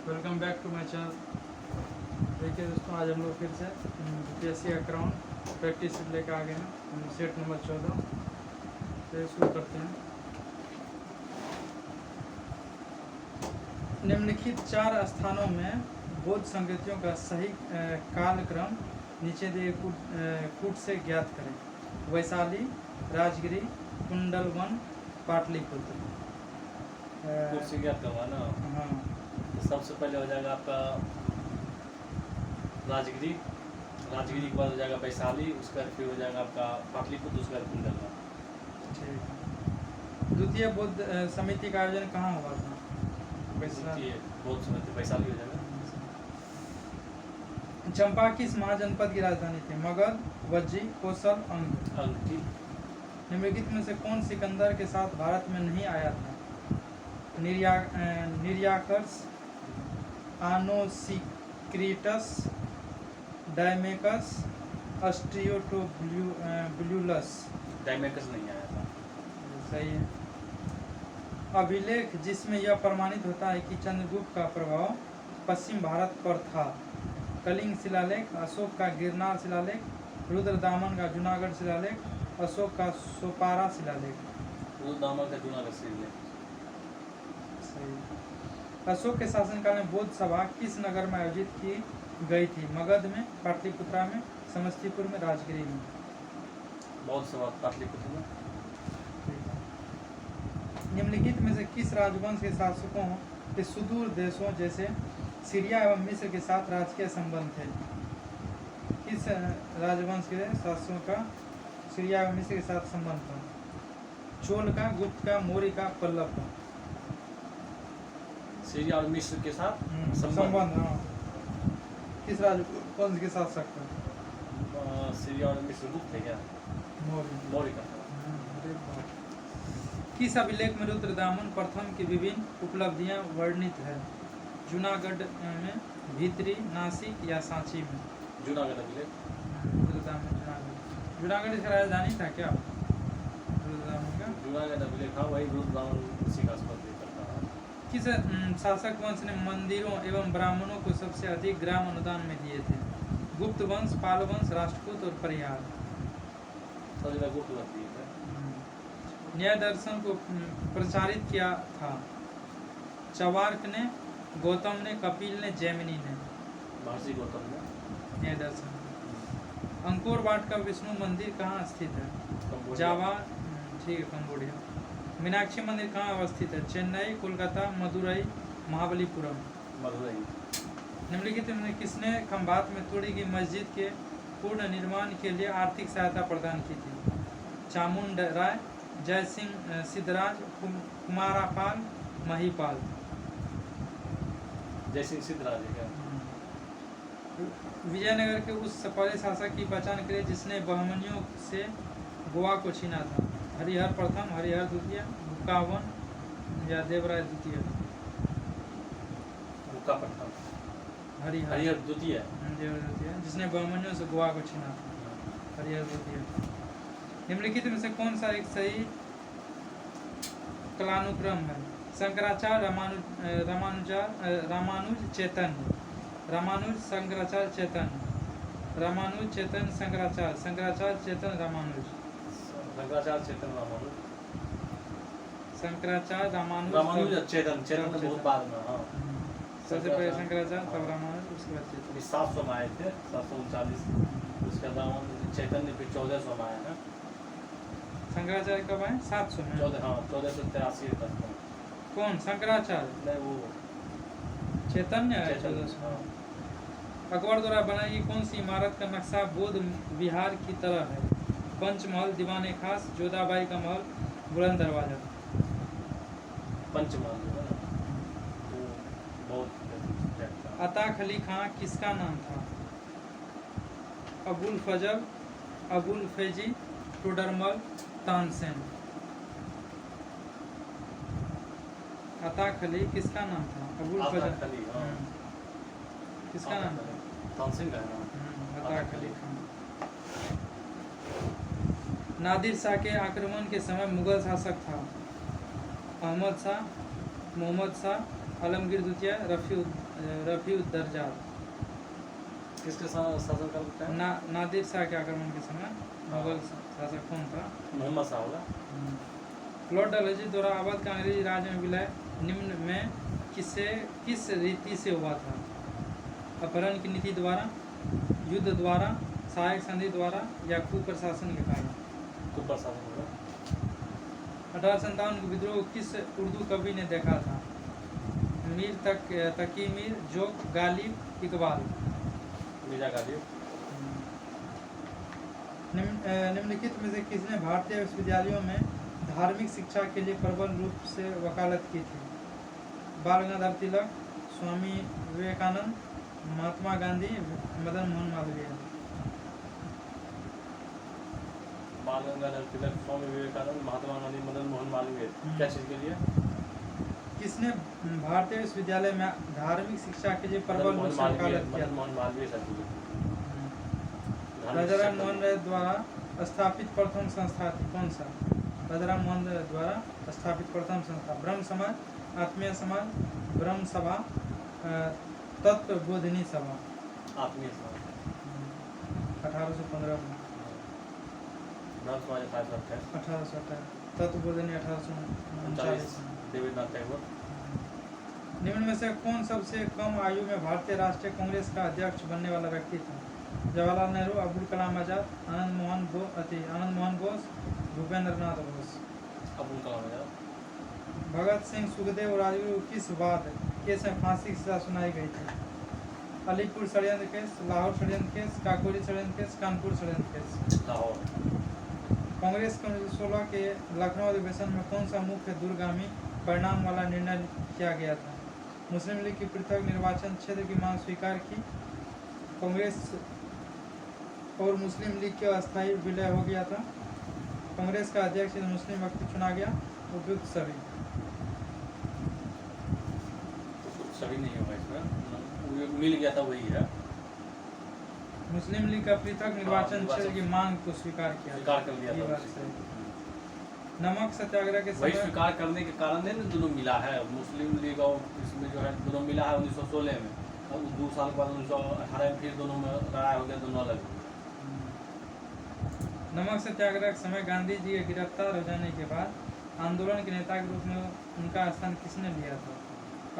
Welcome back to my channel. देखिए दोस्तों, आज हम लोग फिर से यूपीएससी का क्राउन प्रैक्टिस लेकर आ गए हैं। हम सेट नंबर 14 से शुरू करते हैं। निम्नलिखित 4 स्थानों में बौद्ध संस्कृतियों का सही कालक्रम नीचे दिए कूट से ज्ञात करें। वैशाली, राजगिरी, कुंडलवन, पाटलिपुत्र। कूट से ज्ञात करवाना। हाँ, तो सबसे पहले हो जाएगा आपका राजगिरी, राजगिरी के बाद हो जाएगा वैशाली, उसके बाद फिर हो जाएगा आपका पाटलिपुत्र, उसके बाद कुंडलवन। ठीक है। द्वितीय बौद्ध समिति का आयोजन कहाँ हुआ था? वैशाली। बहुत समय वैशाली हो जाएगा। चंपा किस महाजनपद की राजधानी थी? मगध, वज्जी, कौशल, अंग। अंगठी। निम्नलिखित में से कौन सिकंदर के साथ भारत में नहीं आया था? निर्याकर्स, आनोसिक्रीटस, डायमेकस, अस्ट्रियोटोब्यूलस। डायमेकस नहीं आया था। सही है। अभिलेख जिसमें यह प्रमाणित होता है कि चंद्रगुप्त का प्रभाव पश्चिम भारत पर था। कलिंग शिलालेख, अशोक का गिरनार शिलालेख, रुद्रदामन का जूनागढ़ शिलालेख, अशोक का सोपारा शिलालेख। रुद्रदामन का जूनागढ़ शिलालेख। सही। अशोक के शासनकाल में बौद्ध सभा किस नगर में आयोजित की गई थी? मगध में, पाटलिपुत्रा में, समस्तीपुर में, राजगिरी में। बौद्ध सभा पाटलिपुत्र में। निम्नलिखित में से किस राजवंश के शासकों के सुदूर देशों जैसे सीरिया एवं मिस्र के साथ राजकीय संबंध थे? किस राजवंश के शासकों का सीरिया एवं मिस्र के साथ संबंध था? चोल का, गुप्त का, मौर्य का, पल्लव का। सीरिया और मिस्र के साथ संबंध। हाँ, किस राजवंश के शासक था? सीरिया और मिस्र गुप्त थे क्या? मौर्य का। किस अभिलेख में रुद्रदामन प्रथम की विभिन्न उपलब्धियां वर्णित है? जूनागढ़ में, भीतरी, नासिक या सांची में? जूनागढ़ अभिलेख। रुद्रदामन जूनागढ़ इसका राजधानी था क्या? रुद्रदामन का जूनागढ़ अभिलेख, हाँ वही रुद्रदामन उसी का आसपास करता है। किस शासक वंश ने मंदिरों एवं ब्राह्मणों को सबसे अधिक ग्राम अनुदान में दिए थे? गुप्त वंश, पाल वंश, राष्ट्रकूट और परिहार। सबसे गुप्त वंश दिए थे। न्याय दर्शन को प्रचारित किया था? चवार्क ने, गौतम ने, कपिल ने, जैमिनी ने? महर्षि गौतम ने। न्याय दर्शन। अंकोर वाट का विष्णु मंदिर कहाँ स्थित है? जावा, ठीक है, कंबोडिया। मीनाक्षी मंदिर कहाँ अवस्थित है? चेन्नई, कोलकाता, मदुरई, महाबलीपुरम। मदुरई। निम्नलिखित में किसने खंभात में तोड़ी गई मस्जिद के पूर्ण निर्माण के लिए आर्थिक सहायता प्रदान की थी? चामुंड राय, जय सिंह सिद्धराज, कुमारापाल, महीपाल। जय सिंह सिद्धराज है क्या? विजयनगर के उस पहले शासक की पहचान करें जिसने बहमनियों से गोवा को छीना था? हरिहर प्रथम, हरिहर द्वितीय, बुकावन या देवराय द्वितीय? बुका प्रथम। हरिहर द्वितीय। देवराय द्वितीय, जिसने बहमनियों से गोवा को छीना था। हरिहर द्वितीय। निम्नलिखित में से कौन सा एक सही कालानुक्रम है? शंकराचार्य, रामानुज, चैतन्य। रामानुज, शंकराचार्य, चैतन्य। रामानुज, चैतन्य, शंकराचार्य। शंकराचार्य, चैतन्य, रामानुज। शंकराचार्य, चैतन्य, रामानुज। शंकराचार्य, रामानुज, चैतन्य। चैतन्य तो बहुत बाद में। हाँ, सबसे पहले शंकराचार्य, तब रामानुज, उसके बाद चैतन्य। 700 में आए थे, 739। उसके बाद चैतन्य फिर 1400 में आए हैं। शंकराचार्य कब आए? 700 में। 1483 तक। कौन? शंकराचार्य? नहीं, वो चैतन्य है 1400। अकबर द्वारा बनाई गई कौन सी इमारत का नक्शा बौद्ध विहार की तरह है? पंचमहल, दीवाने खास, जोधाबाई का महल, बुलंद दरवाजा। पंचमहल जो है ना, वो बहुत। अता खली खां किसका नाम था? अबुल फजल, अबुल फैजी, टोडरमल, तानसेन। अता खली किसका नाम था? अबुल फजल। किसका नाम था? तानसेन का नाम। अता खली खां। नादिर शाह के आक्रमण के समय मुगल शासक था? अहमद शाह, मोहम्मद शाह, आलमगीर द्वितीय, रफ़ीउद्दर्जा, किसके शासन काल का है? नादिर शाह के आक्रमण के समय मुगल शासक कौन था? मोहम्मद शाह होगा। लॉर्ड डलहौजी द्वारा अवध का अंग्रेजी राज में विलय निम्न में किस रीति से हुआ था? अपहरण की नीति द्वारा, युद्ध द्वारा, सहायक संधि द्वारा या कुप्रशासन के कारण? कुप्रशासन होगा। 1857 के विद्रोह को किस उर्दू कवि ने देखा था? मीर तकी मीर, जोग, गालिब, इकबाल? मीरा गालिब। निम्नलिखित में से किसने भारतीय विश्वविद्यालयों में धार्मिक शिक्षा के लिए प्रबल रूप से वकालत की थी? बाल गंगाधर तिलक, स्वामी विवेकानंद, महात्मा गांधी, मदन मोहन मालवीय? बाल गंगाधर तिलक, स्वामी विवेकानंद, महात्मा गांधी, मदन मोहन मालवीय। क्या चीज के लिए? किसने भारतीय विश्वविद्यालय में धार्मिक शिक्षा के लिए प्रबल रूप से वकालत किया? मदन मोहन मालवीय सर। राजा राम मोहन राय द्वारा स्थापित प्रथम संस्था थी कौन सा? राजा राम मोहन राय द्वारा स्थापित प्रथम संस्था ब्रह्म समाज, आत्मीय समाज, ब्रह्म सभा, तत्व बोधिनी सभा? आत्मीय समाज। 1815 में। ब्रह्म समाज 1828, तत्व बोधिनी 1839। देवेंद्रनाथ टैगोर। निम्न में से कौन सबसे कम आयु में भारतीय राष्ट्रीय कांग्रेस का अध्यक्ष बनने वाला व्यक्ति था? जवाहरलाल नेहरू, अब्दुल कलाम आजाद, आनंद मोहन बोस, भूपेंद्र नाथ बोस? अब्दुल कलाम आजाद। भगत सिंह, सुखदेव और राजगुरु को किस बात केस में फांसी की सजा सुनाई गई थी? अलीपुर षड्यंत्र केस, लाहौर षड्यंत्र केस, काकोरी षड्यंत्र केस, कानपुर षड्यंत्र केस? लाहौर। कांग्रेस के 1916 के लखनऊ अधिवेशन में कौन सा मुख्य दूरगामी परिणाम वाला निर्णय किया गया था? मुस्लिम लीग की पृथक निर्वाचन क्षेत्र की मांग स्वीकार की, कांग्रेस और मुस्लिम लीग के अस्थायी विलय हो गया था, कांग्रेस का अध्यक्ष मुस्लिम व्यक्ति चुना गया, उपयुक्त सभी? सभी नहीं होगा इसमें, मिल गया था वही है। मुस्लिम लीग का पृथक निर्वाचन क्षेत्र की मांग को स्वीकार किया, स्वीकार कर लिया था। नमक सत्याग्रह के वही समय स्वीकार करने के कारण है ना दोनों मिला है, मुस्लिम लीग और इसमें जो है दोनों मिला है 1916 में, और 2 साल के बाद 1918 में फिर दोनों में लड़ाई हो गया, दोनों अलग। नमक सत्याग्रह के समय गांधी जी के गिरफ्तार हो जाने के बाद आंदोलन के नेता के रूप में उनका स्थान किसने लिया था?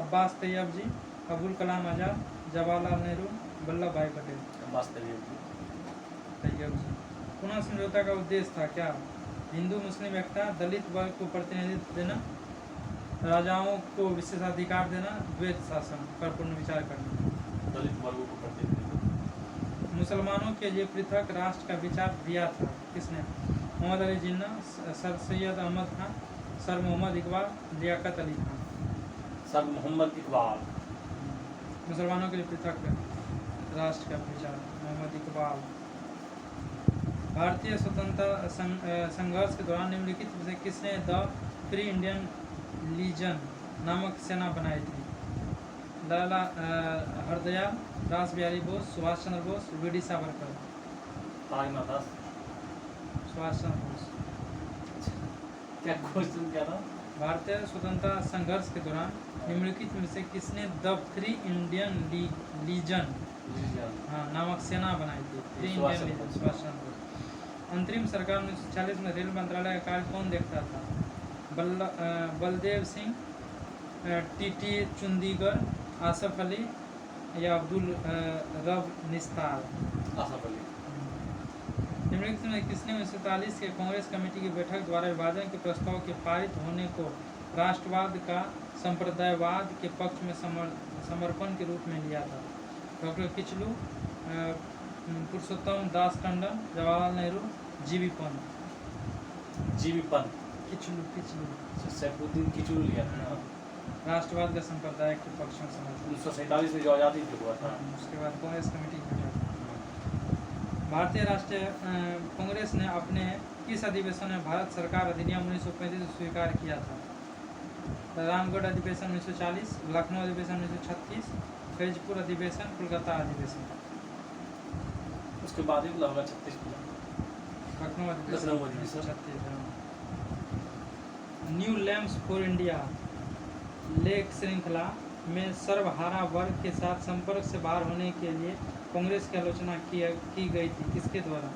अब्बास तैयब जी, अब्दुल कलाम आजाद, जवाहरलाल नेहरू, वल्लभ भाई पटेल? अब्बास तैयब जी। पुनः समझौता का उद्देश्य था क्या? हिंदू मुस्लिम एकता, दलित वर्ग को प्रतिनिधित्व देना, राजाओं को विशेषाधिकार देना, द्वैत शासन पर पुनर्विचार करना? दलित वर्गों को प्रतिनिधित्व। मुसलमानों के लिए पृथक राष्ट्र का विचार दिया था किसने? Mohammad Ali Jinnah, sir Syed Ahmad Khan, sir Mohammad Iqbal, Liaquat Ali Khan? Sir Mohammad Iqbal. मुसलमानों के लिए पृथक राष्ट्र का विचार मोहम्मद इकबाल। भारतीय स्वतंत्रता संघर्ष के दौरान निम्नलिखित में से किसने द फ्री इंडियन लीजन नामक सेना बनाई थी? लाला हरदयाल, रास बिहारी बोस, सुभाष चंद्र बोस, वी.डी. सावरकर? सुभाष चंद्र बोस। क्या क्वेश्चन क्या था? भारतीय स्वतंत्रता संघर्ष के दौरान निम्नलिखित में से किसने द फ्री इंडियन लीजन नामक सेना बनाई थी? Free Indian legion, Subhash Chandra Bose. अंतरिम सरकार 1946 में रेल मंत्रालय का कार्य कौन देखता था? बलदेव सिंह, टी चुंदीगढ़, आसफ अली या अब्दुल रब निस्तार? आसफ अली। निम्नलिखित में किसने 1947 के कांग्रेस कमेटी की बैठक द्वारा विभाजन के प्रस्ताव के पारित होने को राष्ट्रवाद का संप्रदायवाद के पक्ष में समर्पण के रूप में लिया था? डॉक्टर किचलू, पुरुषोत्तम दास टंडन, जवाहरलाल नेहरू, जीवी पंत? जीवी पंत। किचलू। सैफुद्दीन किचलू लिया था ना। राष्ट्रवाद का संप्रदाय के पक्ष में समर्थन। 1947 में जो आज़ादी हुआ था, उसके बाद कांग्रेस कमेटी भारतीय राष्ट्रीय कांग्रेस ने अपने किस अधिवेशन में भारत सरकार अधिनियम 1935 स्वीकार किया था? रामगढ़ अधिवेशन 1940, लखनऊ अधिवेशन 1936, फैजपुर अधिवेशन, कोलकाता अधिवेशन? उसके बाद ही होगा 36 में लखनऊ अधिवेशन 1936। न्यू लैम्प्स फॉर इंडिया लेख श्रृंखला में सर्वहारा वर्ग के साथ संपर्क से बाहर होने के लिए कांग्रेस की आलोचना की गई थी। किसके द्वारा?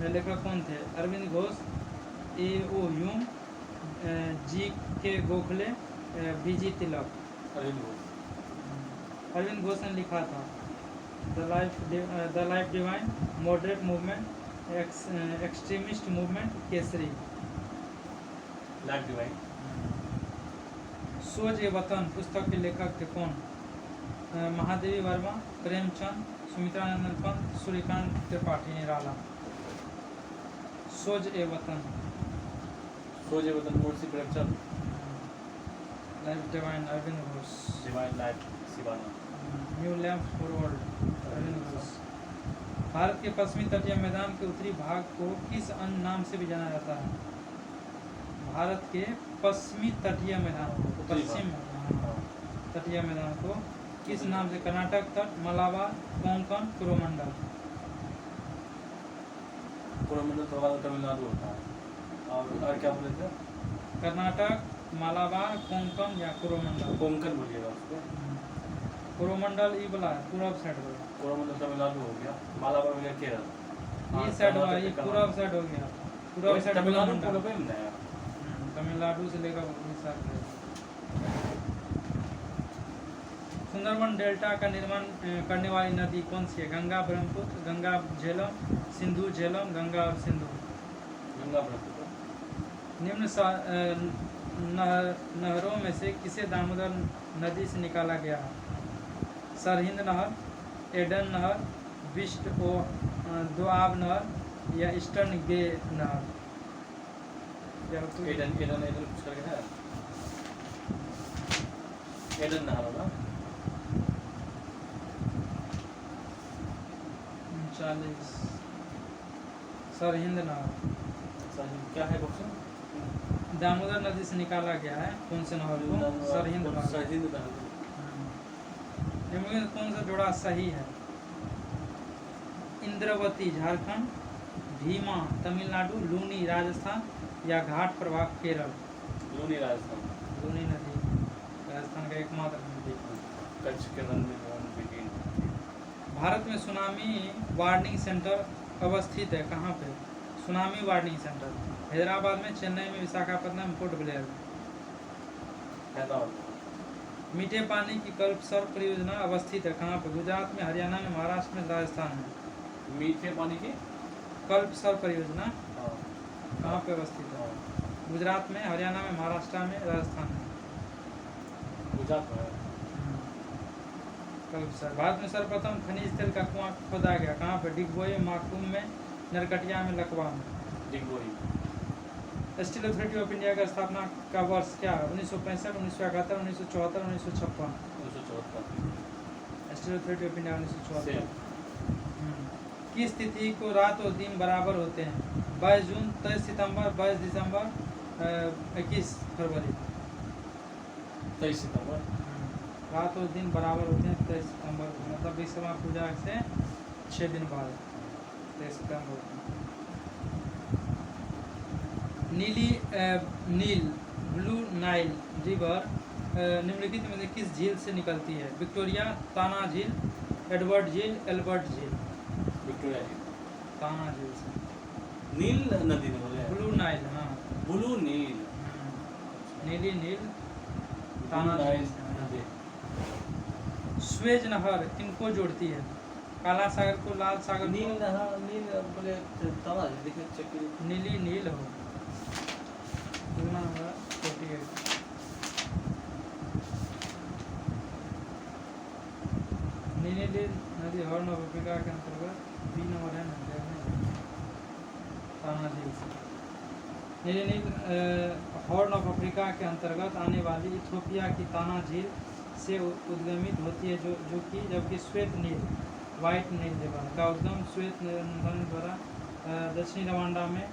लेखक कौन थे? Aurobindo Ghosh, A.O. Hume, G.K. Gokhale, B.G. Tilak. Aurobindo Ghosh ने लिखा था the life divine, moderate movement, extremist movement, Kesari. Life divine. Soz e Watan पुस्तक के लेखक थे कौन? महादेवी वर्मा, प्रेमचंद, सुमित्रानंद पंत, सूर्यकांत त्रिपाठी, निराला। सोज ए वतन, Soz e Watan Munshi Premchand. Life divine Aurobindo Ghosh. Divine life Shivananda. New lamp for world Aurobindo Ghosh. Bharat के पश्चिमी तटीय मैदान के उत्तरी भाग को किस अन्य नाम से भी जाना जाता है? भारत के पश्चिमी तटीय मैदान को, पश्चिम तटीय मैदान को किस नाम से? कर्नाटक तट, मलाबार, कोंकण, कोरोमंडल। कोरोमंडल तो हमारा तमिलनाडु होता है। और क्या बोले थे? कर्नाटक, मलाबार, कोंकण या कोरोमंडल? कोंकण बोलिएगा उसको। कोरोमंडल ई वाला है, पूरब साइड वाला। कोरोमंडल तमिलनाडु हो गया, मालाबार हो गया केरल। ई साइड वाला, ये पूरब साइड हो गया। पूरब साइड तमिलनाडु कोरोमंडल। पूर्व में है। तमिलनाडु से लेकर उड़ीसा तक। सुंदरबन डेल्टा का निर्माण करने वाली नदी कौन सी है? गंगा, ब्रह्मपुत्र, गंगा झेलम, सिंधु झेलम, गंगा और सिंधु। गंगा ब्रह्मपुत्र। निम्न नहरों में से किसे दामोदर नदी से निकाला गया है? सरहिंद नहर, एडन नहर, वेस्ट दोआब नहर या ईस्टर्न गे नहर? एडन कुछ करके है। एडन नहर होगा। 39। सरहिंद नहर। क्या है क्वेश्चन? दामोदर नदी से निकाला गया है कौन से नहर को? सरहिंद नहर। सरहिंद नहर। निम्नलिखित कौन सा जोड़ा सही है? इंद्रवती झारखंड, भीमा तमिलनाडु, लूनी राजस्थान या घाट प्रवाह केरल? लूनी राजस्थान। लूनी नदी राजस्थान का एकमात्र नदी। कच्छ के रन में बिगिन। भारत में सुनामी वार्निंग सेंटर अवस्थित है कहाँ पे? सुनामी वार्निंग सेंटर हैदराबाद में, चेन्नई में, विशाखापट्टनम, पोर्ट ब्लेयर। हैदराबाद। मीठे पानी की कल्प सर परियोजना अवस्थित है कहाँ पे? गुजरात में, हरियाणा में, महाराष्ट्र में, राजस्थान में। मीठे पानी की कल्प सर परियोजना हाँ। कहाँ पे अवस्थित है? गुजरात में, हरियाणा में, महाराष्ट्र में, राजस्थान में। गुजरात में। कल्प सर। भारत में सर्वप्रथम खनिज तेल का कुआं खोदा गया कहाँ पे? डिगबोई, माकुम में, नरकटिया में, लकवा में। Digboi. Steel authority of India का स्थापना का वर्ष क्या है? 1965, 1971, 1974, 1956? 1974। Steel authority of India 1974। Same. किस तिथि को रात और दिन बराबर होते हैं? 22 जून, 23 सितंबर, 22 दिसंबर, 21 फरवरी? 23 सितंबर। रात और दिन बराबर होते हैं 23 सितंबर को, मतलब विश्वकर्मा पूजा से 6 दिन बाद 23 सितंबर को। नील ब्लू नाइल रिवर निम्नलिखित में से किस झील से निकलती है? विक्टोरिया, ताना झील, एडवर्ड झील, एल्बर्ट झील? विक्टोरिया झील। ताना झील से। नील नदी में बोले। ब्लू नाइल, हाँ। ब्लू नील। नीली नील, ताना झील से। नदी। स्वेज नहर किनको जोड़ती है? काला सागर को, लाल सागर को? नील नहर। नील बोले ताना झील। देखिए चेक कीजिए। नीली नील हो। तुलना नंबर 48। नीली नील नदी हॉर्न ऑफ अफ्रीका के अंतर्गत 3 नंबर है ना, ताना झील से। नीली नील हॉर्न ऑफ अफ्रीका के अंतर्गत आने वाली इथियोपिया की ताना झील से उद्गमित होती है, जो कि जबकि श्वेत नील वाइट नील रिवर का उद्गम श्वेत नील द्वारा दक्षिणी रवांडा में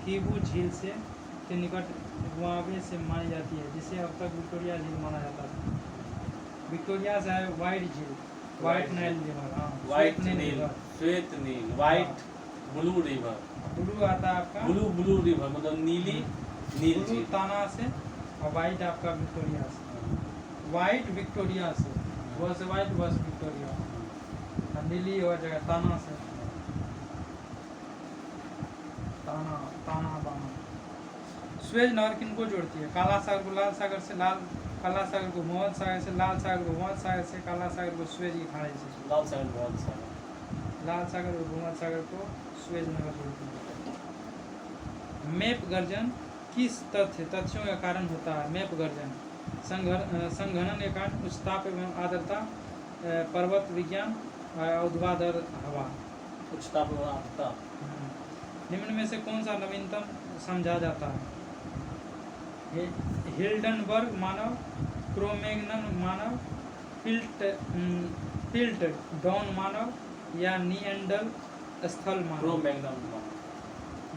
कीबू झील से के निकट गुआवे से मानी जाती है, जिसे अब तक विक्टोरिया झील माना जाता है। विक्टोरिया से है वाइट झील, वाइट नाइल रिवर। हाँ, वाइट नील, श्वेत नील, वाइट ब्लू रिवर। ब्लू आता है आपका ब्लू रिवर मतलब नीली नील ब्लू झील। ताना से और वाइट आपका विक्टोरिया से। वाइट विक्टोरिया से, वह से वाइट वह से विक्टोरिया, और नीली वह जगह ताना से, ताना ताना बाना। स्वेज नहर किनको जोड़ती है? काला सागर को लाल सागर से, काला सागर को भूमध्य सागर से, लाल सागर को भूमध्य सागर से, काला सागर को स्वेज की खाड़ी से। लाल सागर बहुत सागर, लाल सागर और भूमध्य सागर को स्वेज नहर जोड़ती है। मेप गर्जन किस तथ्यों का कारण होता है? मेप गर्जन संघनन के कारण, उच्च ताप एवं आर्द्रता, पर्वत विज्ञान, ऊर्ध्वाधर हवा। उच्च ताप एवं आर्द्रता। निम्न में से कौन सा नवीनतम समझा जाता है? हिल्डनबर्ग मानव, क्रोमेगनन मानव, पिल्ट डॉन मानव, या निएंडर स्थल मानव। क्रोमैग्नन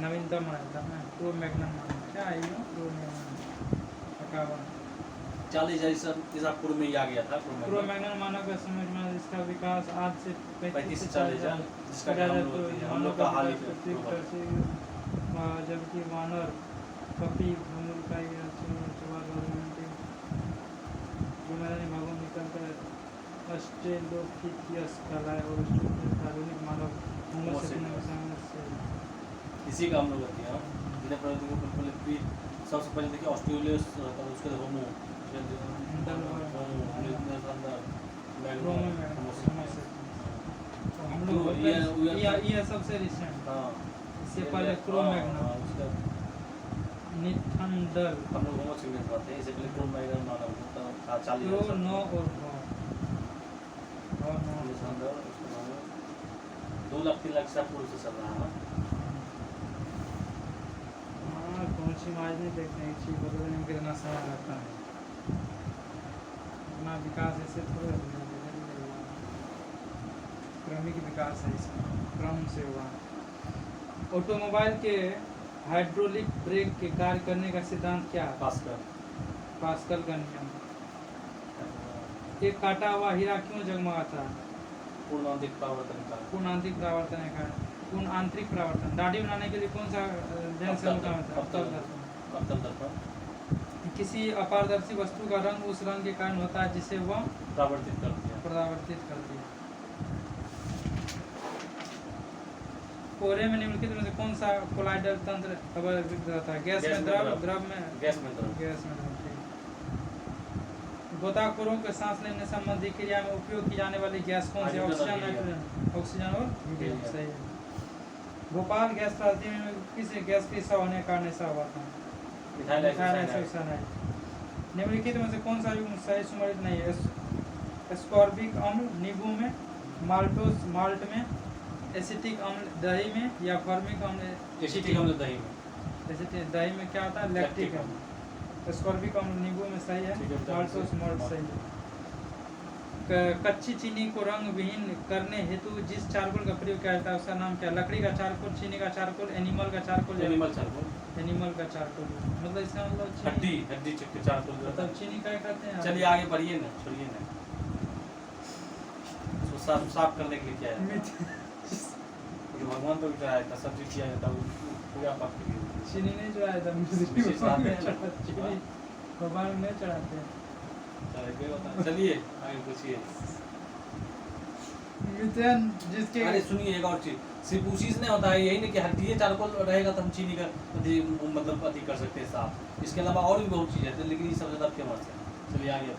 नवीनतम माना जाता है क्रोमैग्नन मानव। क्या है ये क्रोमैग्नन? 40,000 ईसा पूर्व में ही आ गया था क्रोमैग्नन मानव का समझ में इसका विकास आज से 35 से 40,000 जिसका कि हम लोग का हाल ही में, जबकि वानर कपी का भागों निकलकर ऑस्ट्रेलोपिथियस कहलाए और आधुनिक मानव होमो सेपियंस से। इसी का हम लोग करते हैं जिन्हें पहले सबसे पहले देखिए ऑस्ट्रेलियस रहता है, उसके बाद होमो, हम लोग ये सबसे रिसेंट। हाँ इससे पहले क्रोमैग्नन, निथानडर, हम लोग होमो सेपियंस कहते हैं, इससे पहले क्रोमैग्नन मानव था 40,000 नो और 2 लाख 3 लाख ईसा पूर्व से चल रहा है। कौन सी माज नहीं देखते हैं, चीज बदलने में कितना समय लगता है। अपना विकास ऐसे थोड़े क्रमिक विकास है, इसका क्रम से हुआ। ऑटोमोबाइल के हाइड्रोलिक ब्रेक के कार्य करने का सिद्धांत क्या है? पास्कल का नियम। एक काटा हुआ हीरा क्यों जगमगाता है? पूर्ण आंतरिक परावर्तन का। पूर्ण आंतरिक परावर्तन है कारण। पूर्ण आंतरिक परावर्तन। दाढ़ी बनाने के लिए कौन सा अवतल दर्पण। किसी अपारदर्शी वस्तु का रंग उस रंग के कारण होता है जिसे वह परावर्तित करती है। कोहरे में निम्नलिखित में से कौन सा कोलाइडल तंत्र अवरुद्ध रहता है? गैस में द्रव में गैस में द्रव। गोताखोरों के सांस लेने संबंधी क्रिया में उपयोग की जाने वाली गैस कौन सी? ऑक्सीजन, नाइट्रोजन, ऑक्सीजन और हीलियम। सही है। भोपाल गैस त्रासदी में किस गैस के रिसाव होने के कारण ऐसा हुआ था? Methyl isocyanide. निम्नलिखित में से कौन सा युग्म सही सुमेलित नहीं है? एस्कॉर्बिक अम्ल नींबू में, माल्टोस माल्ट में, एसिटिक अम्ल दही में, या फॉर्मिक अम्ल एसिटिक अम्ल दही में। दही में क्या होता है? लैक्टिक अम्ल। एस्कॉर्बिक अम्ल नींबू में सही है, माल्टोस माल्ट सही है। कच्ची चीनी को रंग विहीन करने हेतु जिस चारकोल का प्रयोग किया जाता है उसका नाम क्या? लकड़ी का चारकोल, चीनी का चारकोल, एनिमल का चारकोल। एनिमल का चारकोल मतलब इसका मतलब हड्डी के चारकोल मतलब चीनी का कहते हैं। चलिए आगे बढ़िए ना, छोड़िए ना, उसको साफ करने के लिए क्या है? भगवान को भी चढ़ाया था, सब चीज किया जाता है, पूजा पाठ के लिए। चीनी नहीं चढ़ाया था, चीनी भगवान नहीं चढ़ाते हैं। चलिए आगे पूछिए। मीथेन जिसके अरे सुनिए एक और चीज, सिर्फ उसी से नहीं होता है, यही नहीं कि हड्डी चारकोल रहेगा तो हम चीनी का मतलब अति कर सकते हैं साफ। इसके अलावा और भी बहुत चीज है, लेकिन ये सबसे ज्यादा फेमस है। चलिए आगे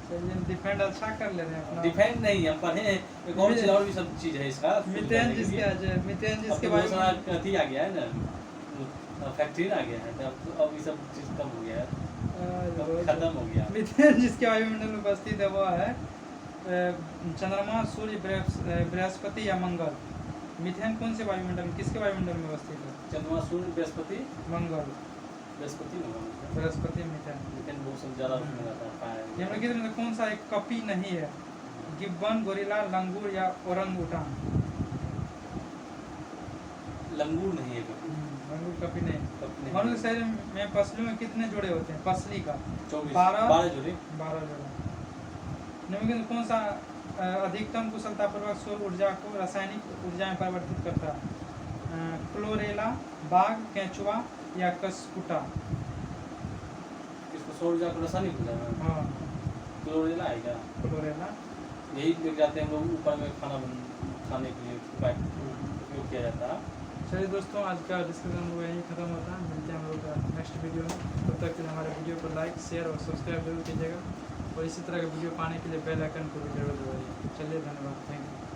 चलिए डिफेंड अच्छा कर ले रहे हैं अपना। डिफेंड नहीं, हम पढ़े एक और चीज, और भी सब चीज है इसका। मीथेन जिसके बारे में अति आ गया है ना, फैक्ट्री आ गया है, अब ये सब चीज कम हो गया है, खत्म हो गया। मीथेन जिसके वायुमंडल में उपस्थित है वह है चंद्रमा, सूर्य, बृहस्पति या मंगल। मीथेन कौन से वायुमंडल, किसके वायुमंडल में अवस्थित है? चंद्रमा, सूर्य, बृहस्पति, मंगल। बृहस्पति मीथेन बहुत सब ज्यादा उसमें रहता है। निम्नलिखित में कौन सा एक कपी नहीं है? गिब्बन, गोरिल्ला, लंगूर या ओरंगुटान। लंगूर नहीं है कभी। लंगूर कपी नहीं। मनुष्य शरीर में पसलियों में कितने जोड़े होते हैं? पसली का 12 जोड़े। निम्नलिखित में कौन सा अधिकतम कुशलतापूर्वक सौर ऊर्जा को रासायनिक ऊर्जा में परिवर्तित करता है? क्लोरेला, बाघ, केंचुआ या कसकुटा। इसको सौर ऊर्जा को रासायनिक ऊर्जा में? हाँ, क्लोरेला है क्या? क्लोरेला। यही लेके जाते हैं हम लोग ऊपर में खाने के लिए उपयोग किया जाता है। चलिए दोस्तों, आज का डिस्कशन वो यहीं खत्म होता है। मिलते हैं हम लोग नेक्स्ट वीडियो में। तब तक के लिए हमारे वीडियो को लाइक, शेयर और सब्सक्राइब जरूर कीजिएगा और इसी तरह के वीडियो पाने के लिए बेल आइकन को भी जरूर दबाइए। चलिए, धन्यवाद, थैंक यू।